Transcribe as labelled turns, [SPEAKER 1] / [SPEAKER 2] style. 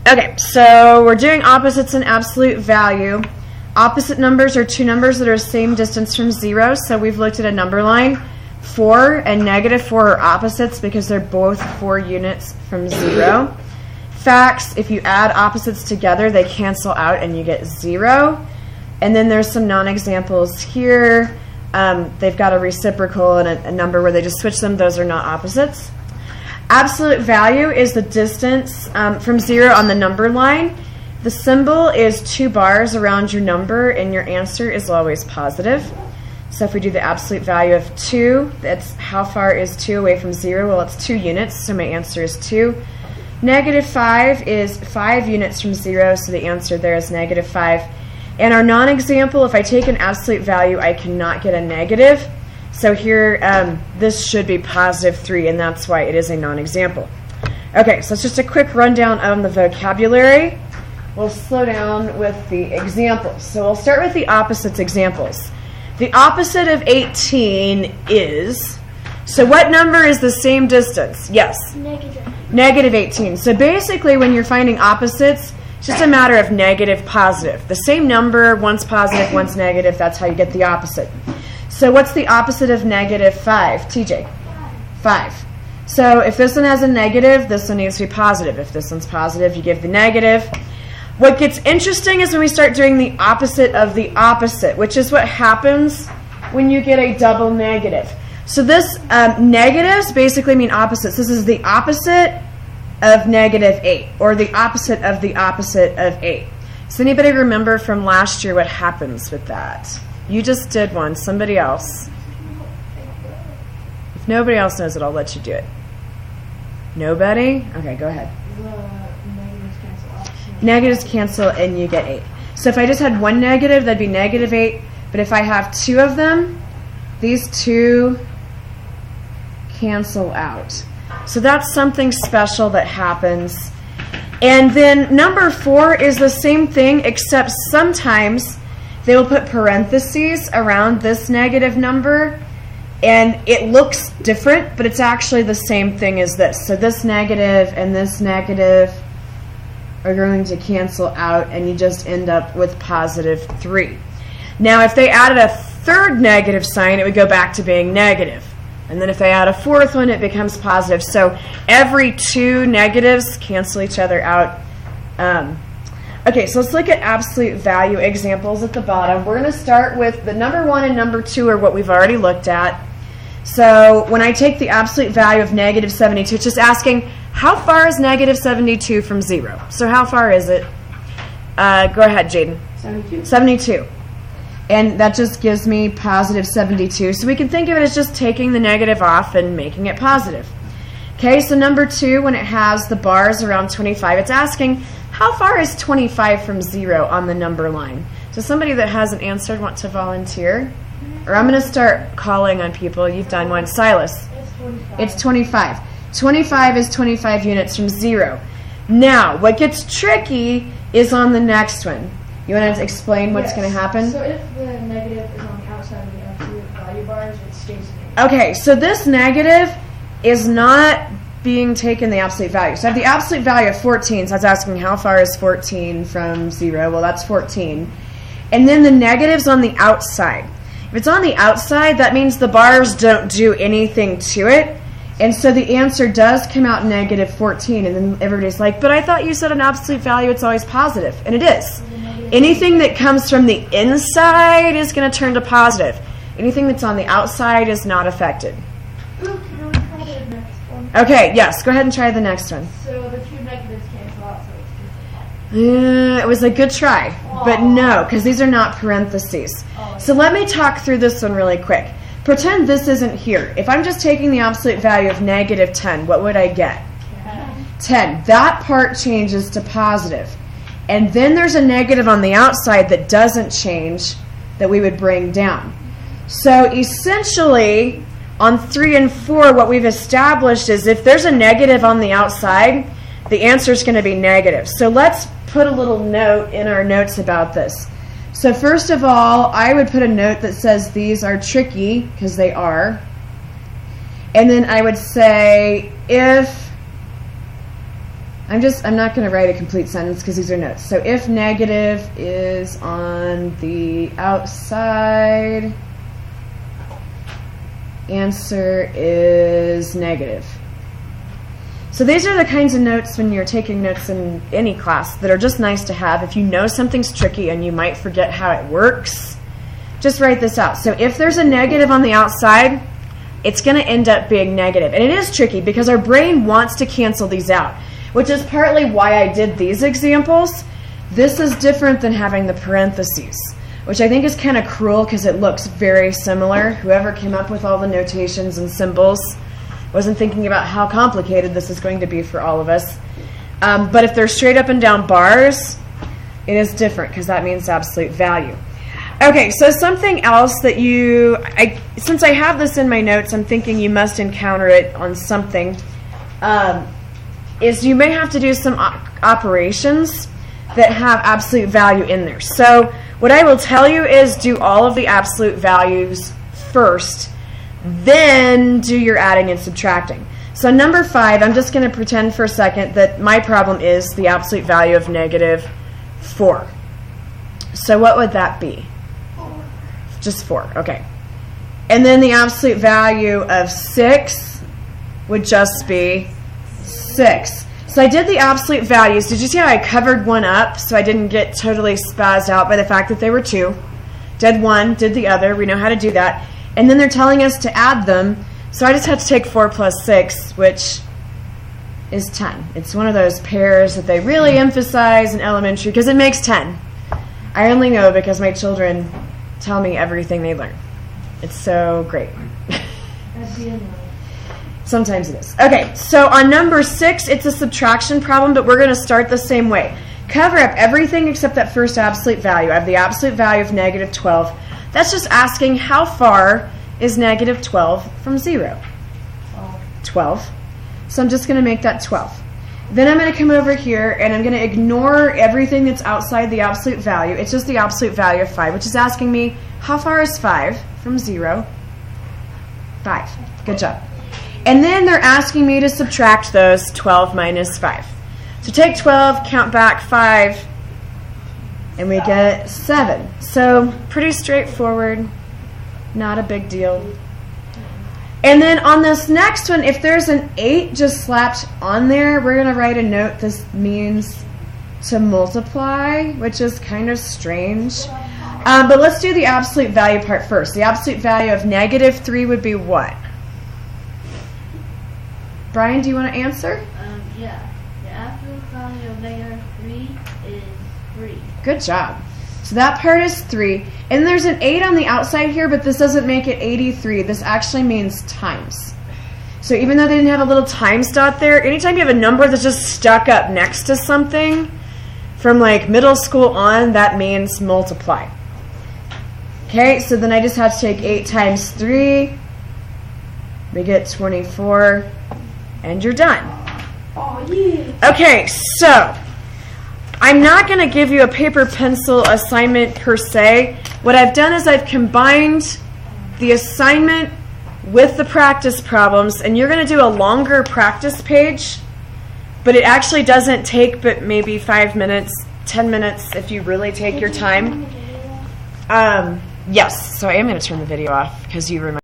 [SPEAKER 1] Okay, so we're doing opposites and absolute value. Opposite numbers are two numbers that are the same distance from 0. So we've looked at a number line. 4 and -4 are opposites because they're both 4 units from 0. Facts, if you add opposites together, they cancel out and you get 0. And then there's some non-examples here. They've got a reciprocal and a number where they just switch them. Those are not opposites. Absolute value is the distance from 0 on the number line. The symbol is 2 bars around your number, and your answer is always positive. So if we do the absolute value of 2, that's how far is 2 away from 0? Well, it's 2 units, so my answer is 2. -5 is 5 units from 0, so the answer there is -5. And our non-example, if I take an absolute value, I cannot get a negative. So here, this should be +3, and that's why it is a non-example. Okay, so it's just a quick rundown on the vocabulary. We'll slow down with the examples. So we'll start with the opposites examples. The opposite of 18 is, so what number is the same distance? Yes? -18. So basically when you're finding opposites, it's just a matter of negative, positive. The same number, one's positive, one's negative, that's how you get the opposite. So what's the opposite of -5? TJ? 5. So if this one has a negative, this one needs to be positive. If this one's positive, you give the negative. What gets interesting is when we start doing the opposite of the opposite, which is what happens when you get a double negative. So this negatives basically mean opposites. This is the opposite of -8, or the opposite of the opposite of 8. Does anybody remember from last year what happens with that? You just did one. Somebody else. If nobody else knows it, I'll let you do it. Nobody? Okay, go ahead. Negatives cancel and you get 8. So if I just had one negative, that'd be -8. But if I have 2 of them, these 2 cancel out. So that's something special that happens. And then number 4 is the same thing, except sometimes they will put parentheses around this negative number, and it looks different, but it's actually the same thing as this. So this negative and this negative are going to cancel out, and you just end up with +3. Now, if they added a third negative sign, it would go back to being negative. And then if they add a fourth one, it becomes positive. So every 2 negatives cancel each other out. Okay, so let's look at absolute value examples at the bottom. We're going to start with the number 1 and number 2 are what we've already looked at. So when I take the absolute value of -72, it's just asking, how far is -72 from 0? So how far is it? Go ahead, Jaden.
[SPEAKER 2] 72.
[SPEAKER 1] 72. And that just gives me +72. So we can think of it as just taking the negative off and making it positive. Okay, so number 2, when it has the bars around 25, it's asking, how far is 25 from 0 on the number line? So somebody that hasn't answered want to volunteer? Or I'm going to start calling on people. You've done one. Silas. It's 25. 25 is 25 units from 0. Now, what gets tricky is on the next one. You want to explain what's going to happen?
[SPEAKER 2] So if the negative is on the outside of the absolute value bars, it stays negative.
[SPEAKER 1] Okay, so this negative is not being taken the absolute value. So I have the absolute value of 14, so that's asking how far is 14 from 0? Well, that's 14. And then the negative's on the outside. If it's on the outside, that means the bars don't do anything to it. And so the answer does come out -14. And then everybody's like, but I thought you said an absolute value, it's always positive. And it is. Anything that comes from the inside is going to turn to positive. Anything that's on the outside is not affected.
[SPEAKER 2] Ooh, can we try the next one?
[SPEAKER 1] Okay, yes, go ahead and try the next one.
[SPEAKER 2] So the 2 negatives cancel out, so it's just
[SPEAKER 1] It was a good try, but no, because these are not parentheses. So let me talk through this one really quick. Pretend this isn't here. If I'm just taking the absolute value of -10, what would I get? 10. That part changes to positive. And then there's a negative on the outside that doesn't change that we would bring down. So essentially, on 3 and 4, what we've established is if there's a negative on the outside, the answer is going to be negative. So let's put a little note in our notes about this. So first of all, I would put a note that says these are tricky, because they are. And then I would say if I'm not going to write a complete sentence because these are notes. So if negative is on the outside, answer is negative. So these are the kinds of notes when you're taking notes in any class that are just nice to have. If you know something's tricky and you might forget how it works, just write this out. So if there's a negative on the outside, it's going to end up being negative. And it is tricky because our brain wants to cancel these out, which is partly why I did these examples. This is different than having the parentheses, which I think is kind of cruel because it looks very similar. Whoever came up with all the notations and symbols wasn't thinking about how complicated this is going to be for all of us. But if they're straight up and down bars, it is different because that means absolute value. Okay, so something else that since I have this in my notes, I'm thinking you must encounter it on something, is you may have to do some operations that have absolute value in there. So what I will tell you is do all of the absolute values first, then do your adding and subtracting. So number 5, I'm just going to pretend for a second that my problem is the absolute value of negative 4. So what would that be? Just 4, okay. And then the absolute value of 6 would just be 6. So I did the absolute values. Did you see how I covered one up so I didn't get totally spazzed out by the fact that they were 2? Did one, did the other. We know how to do that. And then they're telling us to add them. So I just had to take 4 plus 6, which is 10. It's one of those pairs that they really emphasize in elementary because it makes 10. I only know because my children tell me everything they learn. It's so great. Sometimes it is. Okay, so on number 6, it's a subtraction problem, but we're going to start the same way. Cover up everything except that first absolute value. I have the absolute value of negative 12. That's just asking how far is negative 12 from 0? 12. So I'm just going to make that 12. Then I'm going to come over here and I'm going to ignore everything that's outside the absolute value. It's just the absolute value of 5, which is asking me how far is 5 from 0? 5. Good job. And then they're asking me to subtract those 12 minus 5. So take 12, count back 5, and we get 7. So pretty straightforward, not a big deal. And then on this next one, if there's an 8 just slapped on there, we're going to write a note. This means to multiply, which is kind of strange. But let's do the absolute value part first. The absolute value of negative 3 would be what? Brian, do you want to answer?
[SPEAKER 3] Yeah. The absolute value of negative 3 is 3.
[SPEAKER 1] Good job. So that part is 3. And there's an 8 on the outside here, but this doesn't make it 83. This actually means times. So even though they didn't have a little times dot there, anytime you have a number that's just stuck up next to something, from like middle school on, that means multiply. Okay, so then I just have to take 8 times 3. We get 24. And you're done.
[SPEAKER 2] Oh, yeah.
[SPEAKER 1] Okay, so I'm not going to give you a paper pencil assignment per se. What I've done is I've combined the assignment with the practice problems, and you're going to do a longer practice page, but it actually doesn't take but maybe 5 minutes, 10 minutes if you really take your time. Yes, so I am going to turn the video off because you remind